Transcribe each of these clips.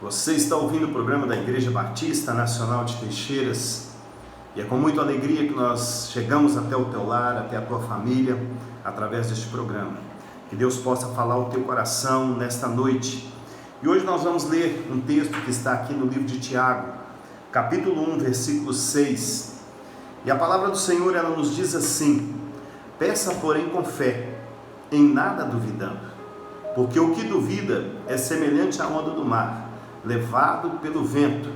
Você está ouvindo o programa da Igreja Batista Nacional de Teixeiras e é com muita alegria que nós chegamos até o teu lar, até a tua família, através deste programa. Que Deus possa falar ao teu coração nesta noite. E hoje nós vamos ler um texto que está aqui no livro de Tiago, capítulo 1, versículo 6. E a palavra do Senhor, ela nos diz assim: peça, porém, com fé, em nada duvidando, porque o que duvida é semelhante à onda do mar, levado pelo vento,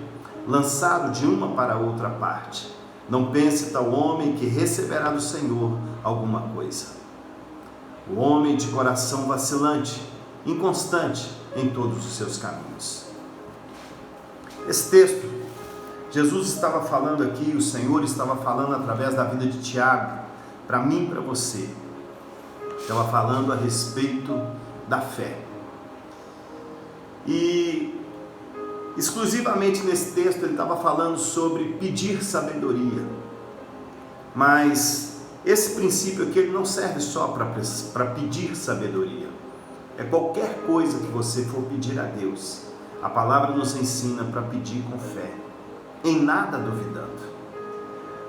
lançado de uma para outra parte. Não pense tal homem que receberá do Senhor alguma coisa. O homem de coração vacilante, inconstante em todos os seus caminhos. Esse texto, Jesus estava falando aqui, o Senhor estava falando através da vida de Tiago, para mim e para você. Estava falando a respeito da fé. E exclusivamente nesse texto ele estava falando sobre pedir sabedoria. Mas esse princípio aqui ele não serve só para pedir sabedoria. É qualquer coisa que você for pedir a Deus. A palavra nos ensina para pedir com fé, em nada duvidando.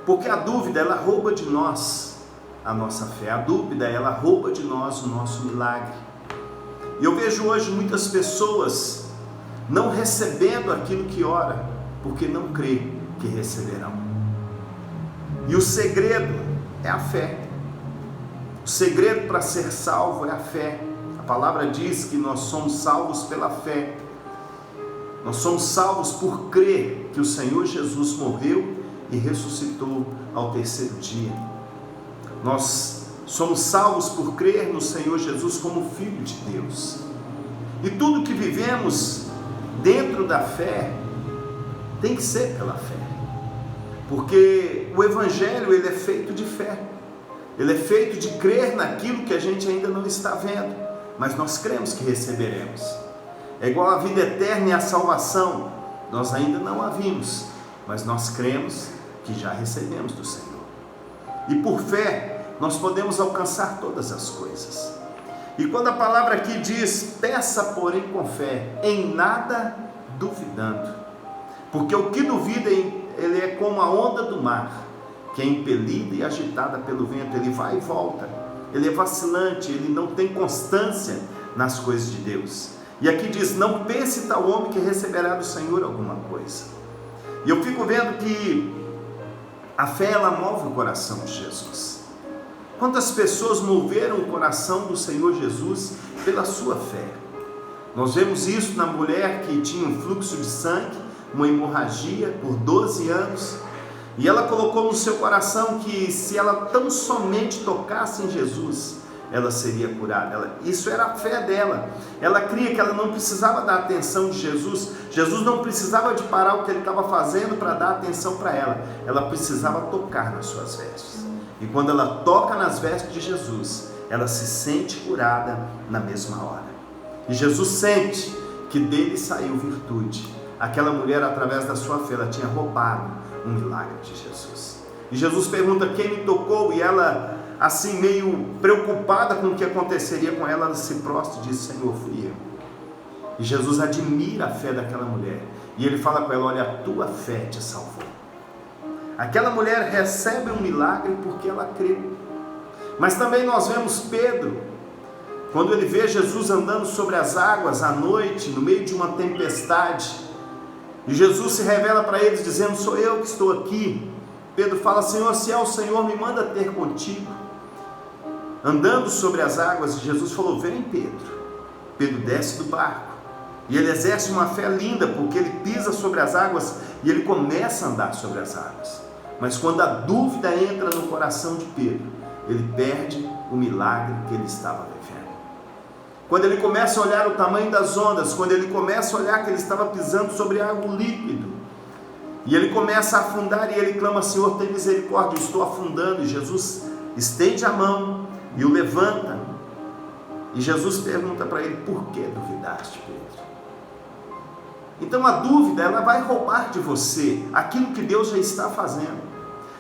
Porque a dúvida, ela rouba de nós a nossa fé. A dúvida, ela rouba de nós o nosso milagre. E eu vejo hoje muitas pessoas não recebendo aquilo que ora, porque não crê que receberão. E o segredo é a fé. O segredo para ser salvo é a fé. A palavra diz que nós somos salvos pela fé. Nós somos salvos por crer que o Senhor Jesus morreu e ressuscitou ao terceiro dia. Nós somos salvos por crer no Senhor Jesus como Filho de Deus. E tudo que vivemos dentro da fé tem que ser pela fé, porque o Evangelho ele é feito de fé, ele é feito de crer naquilo que a gente ainda não está vendo, mas nós cremos que receberemos. É igual a vida eterna e a salvação, nós ainda não a vimos, mas nós cremos que já recebemos do Senhor, e por fé nós podemos alcançar todas as coisas. E quando a palavra aqui diz, peça porém com fé, em nada duvidando, porque o que duvida, ele é como a onda do mar, que é impelida e agitada pelo vento, ele vai e volta, ele é vacilante, ele não tem constância nas coisas de Deus. E aqui diz, não pense tal homem que receberá do Senhor alguma coisa. E eu fico vendo que a fé, ela move o coração de Jesus. Quantas pessoas moveram o coração do Senhor Jesus pela sua fé? Nós vemos isso na mulher que tinha um fluxo de sangue, uma hemorragia por 12 anos, e ela colocou no seu coração que se ela tão somente tocasse em Jesus, ela seria curada. Isso era a fé dela. Ela cria que ela não precisava da atenção de Jesus. Jesus não precisava de parar o que ele estava fazendo para dar atenção para ela. Ela precisava tocar nas suas vestes. E quando ela toca nas vestes de Jesus, ela se sente curada na mesma hora. E Jesus sente que dele saiu virtude. Aquela mulher, através da sua fé, ela tinha roubado um milagre de Jesus. E Jesus pergunta, quem me tocou? E ela, assim meio preocupada com o que aconteceria com ela, ela se prostra e diz, Senhor, fui eu. E Jesus admira a fé daquela mulher. E ele fala com ela, olha, a tua fé te salvou. Aquela mulher recebe um milagre porque ela creu. Mas também nós vemos Pedro, quando ele vê Jesus andando sobre as águas à noite, no meio de uma tempestade, e Jesus se revela para eles dizendo, sou eu que estou aqui. Pedro fala, Senhor, se é o Senhor, me manda ter contigo. Andando sobre as águas, e Jesus falou, vem Pedro. Pedro desce do barco, e ele exerce uma fé linda, porque ele pisa sobre as águas, e ele começa a andar sobre as águas. Mas quando a dúvida entra no coração de Pedro, ele perde o milagre que ele estava vivendo. Quando ele começa a olhar o tamanho das ondas, quando ele começa a olhar que ele estava pisando sobre algo líquido, e ele começa a afundar, e ele clama, Senhor, tem misericórdia, eu estou afundando. E Jesus estende a mão e o levanta. E Jesus pergunta para ele, por que duvidaste, Pedro? Então a dúvida, ela vai roubar de você aquilo que Deus já está fazendo,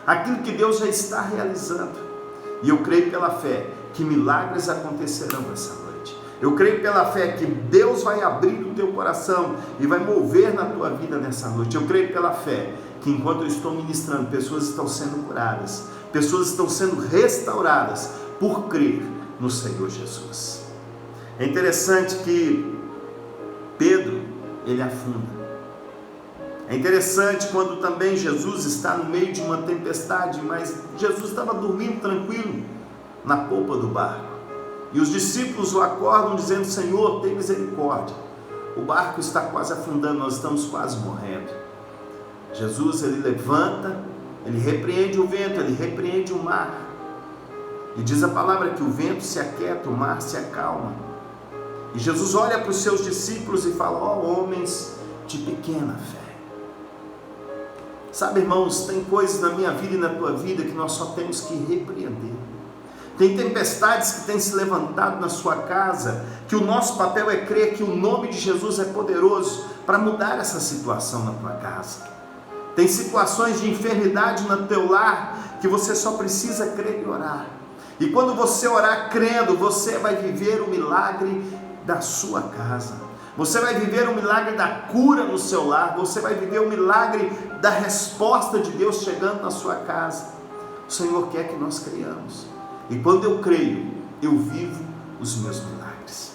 aquilo que Deus já está realizando. E eu creio pela fé que milagres acontecerão essa noite. Eu creio pela fé que Deus vai abrir o teu coração e vai mover na tua vida nessa noite. Eu creio pela fé que enquanto eu estou ministrando, pessoas estão sendo curadas, pessoas estão sendo restauradas por crer no Senhor Jesus. É interessante que Pedro, ele afunda. É interessante quando também Jesus está no meio de uma tempestade, mas Jesus estava dormindo tranquilo na polpa do barco. E os discípulos o acordam dizendo: Senhor, tem misericórdia. O barco está quase afundando, nós estamos quase morrendo. Jesus, ele levanta, ele repreende o vento, ele repreende o mar. E diz a palavra que o vento se aquieta, o mar se acalma. E Jesus olha para os seus discípulos e fala: ó homens de pequena fé. Sabe, irmãos, tem coisas na minha vida e na tua vida que nós só temos que repreender. Tem tempestades que têm se levantado na sua casa, que o nosso papel é crer que o nome de Jesus é poderoso para mudar essa situação na tua casa. Tem situações de enfermidade no teu lar que você só precisa crer e orar. E quando você orar crendo, você vai viver o milagre da sua casa. Você vai viver o milagre da cura no seu lar. Você vai viver o milagre da resposta de Deus chegando na sua casa. O Senhor quer que nós creiamos. E quando eu creio, eu vivo os meus milagres.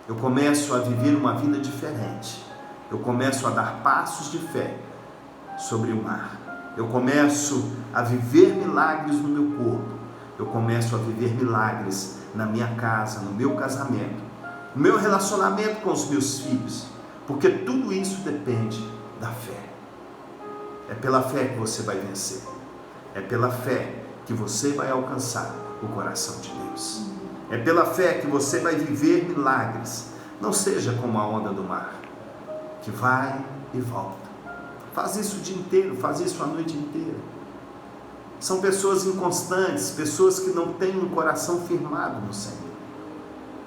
Eu começo a viver uma vida diferente. Eu começo a dar passos de fé sobre o mar. Eu começo a viver milagres no meu corpo. Eu começo a viver milagres na minha casa, no meu casamento, no meu relacionamento com os meus filhos. Porque tudo isso depende da fé. É pela fé que você vai vencer. É pela fé que você vai alcançar o coração de Deus. É pela fé que você vai viver milagres. Não seja como a onda do mar, que vai e volta. Faz isso o dia inteiro, faz isso a noite inteira. São pessoas inconstantes, pessoas que não têm um coração firmado no Senhor.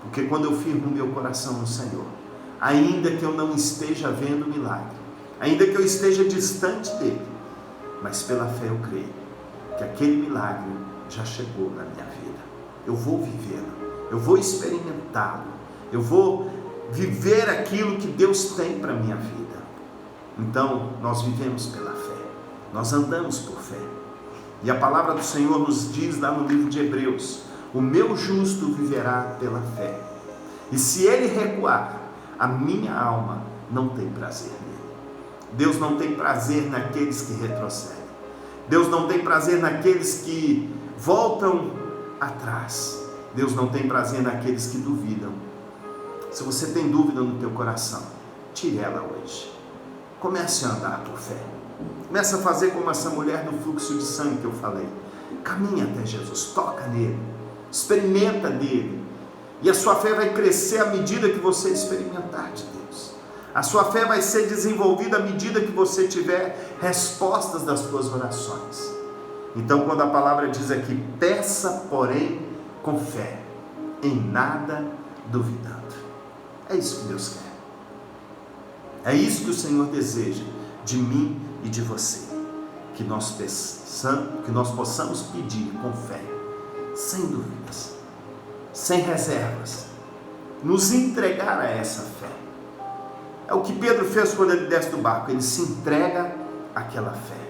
Porque quando eu firmo o meu coração no Senhor, ainda que eu não esteja vendo o milagre, ainda que eu esteja distante dele, mas pela fé eu creio que aquele milagre já chegou na minha vida. Eu vou vivê-lo, eu vou experimentá-lo, eu vou viver aquilo que Deus tem para a minha vida. Então, nós vivemos pela fé, nós andamos por fé. E a palavra do Senhor nos diz lá no livro de Hebreus: o meu justo viverá pela fé. E se ele recuar, a minha alma não tem prazer nele. Deus não tem prazer naqueles que retrocedem. Deus não tem prazer naqueles que voltam atrás. Deus não tem prazer naqueles que duvidam. Se você tem dúvida no teu coração, tire ela hoje. Comece a andar por fé. Comece a fazer como essa mulher do fluxo de sangue que eu falei. Caminha até Jesus, toca nele, experimenta dele. E a sua fé vai crescer à medida que você experimentar de Deus. A sua fé vai ser desenvolvida à medida que você tiver respostas das suas orações. Então, quando a palavra diz aqui: peça, porém, com fé, em nada duvidando. É isso que Deus quer. É isso que o Senhor deseja de mim e de você. Que nós possamos pedir com fé, sem dúvidas, sem reservas, nos entregar a essa fé. É o que Pedro fez quando ele desce do barco, ele se entrega àquela fé.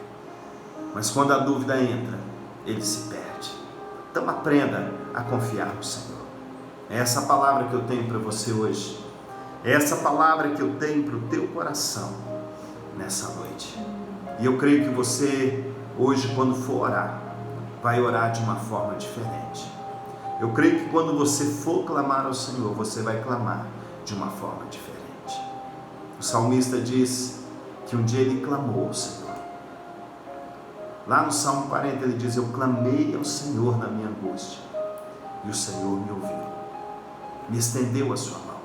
Mas quando a dúvida entra, ele se perde. Então aprenda a confiar no Senhor. É essa palavra que eu tenho para você hoje. É essa palavra que eu tenho para o teu coração nessa noite. E eu creio que você hoje, quando for orar, vai orar de uma forma diferente. Eu creio que quando você for clamar ao Senhor, você vai clamar de uma forma diferente. O salmista diz que um dia ele clamou ao Senhor. Lá no Salmo 40 ele diz: eu clamei ao Senhor na minha angústia, e o Senhor me ouviu, me estendeu a sua mão,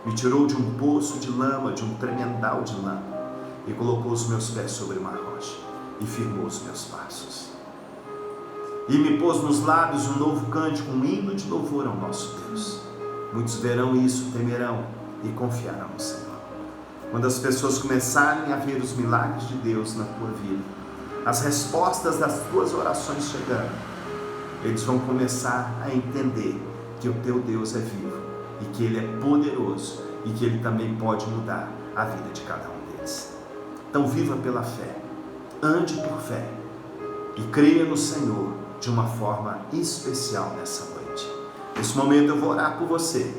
me tirou de um poço de lama, de um tremendal de lama, e colocou os meus pés sobre uma rocha, e firmou os meus passos, e me pôs nos lábios um novo cântico, um hino de louvor ao nosso Deus. Muitos verão isso, temerão e confiarão no Senhor. Quando as pessoas começarem a ver os milagres de Deus na tua vida, as respostas das tuas orações chegando, eles vão começar a entender que o teu Deus é vivo e que Ele é poderoso e que Ele também pode mudar a vida de cada um deles. Então viva pela fé, ande por fé e creia no Senhor de uma forma especial nessa noite. Nesse momento eu vou orar por você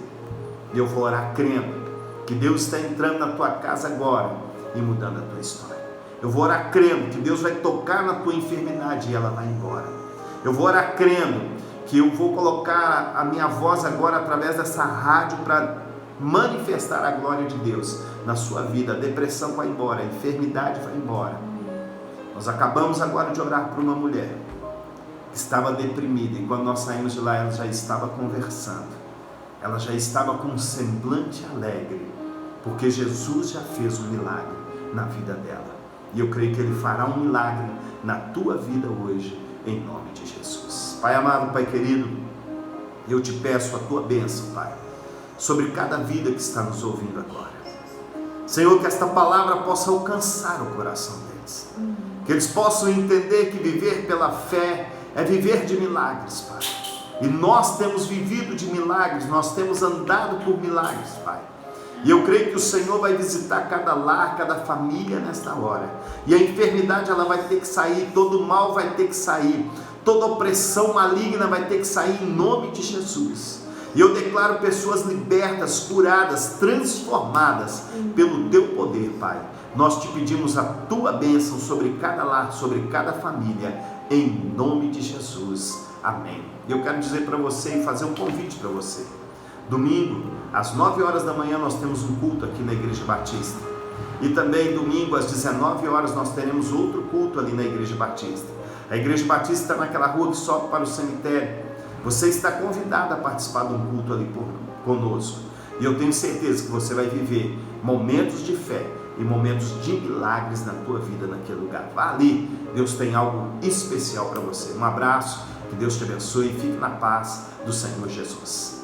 e eu vou orar crendo que Deus está entrando na tua casa agora e mudando a tua história. Eu vou orar crendo que Deus vai tocar na tua enfermidade e ela vai embora. Eu vou orar crendo que eu vou colocar a minha voz agora através dessa rádio para manifestar a glória de Deus na sua vida. A depressão vai embora, a enfermidade vai embora. Nós acabamos agora de orar por uma mulher que estava deprimida e quando nós saímos de lá ela já estava conversando. Ela já estava com um semblante alegre, porque Jesus já fez um milagre na vida dela. E eu creio que Ele fará um milagre na tua vida hoje, em nome de Jesus. Pai amado, Pai querido, eu te peço a tua bênção, Pai, sobre cada vida que está nos ouvindo agora. Senhor, que esta palavra possa alcançar o coração deles. Que eles possam entender que viver pela fé é viver de milagres, Pai. E nós temos vivido de milagres, nós temos andado por milagres, Pai. E eu creio que o Senhor vai visitar cada lar, cada família nesta hora. E a enfermidade ela vai ter que sair, todo mal vai ter que sair, toda opressão maligna vai ter que sair em nome de Jesus. E eu declaro pessoas libertas, curadas, transformadas pelo teu poder, Pai. Nós te pedimos a tua bênção sobre cada lar, sobre cada família, em nome de Jesus. Amém. Eu quero dizer para você e fazer um convite para você. Domingo, às 9 horas da manhã, nós temos um culto aqui na Igreja Batista. E também domingo, às 19 horas, nós teremos outro culto ali na Igreja Batista. A Igreja Batista está naquela rua que sobe para o cemitério. Você está convidado a participar de um culto ali conosco. E eu tenho certeza que você vai viver momentos de fé e momentos de milagres na tua vida naquele lugar. Vá ali, Deus tem algo especial para você. Um abraço, que Deus te abençoe e fique na paz do Senhor Jesus.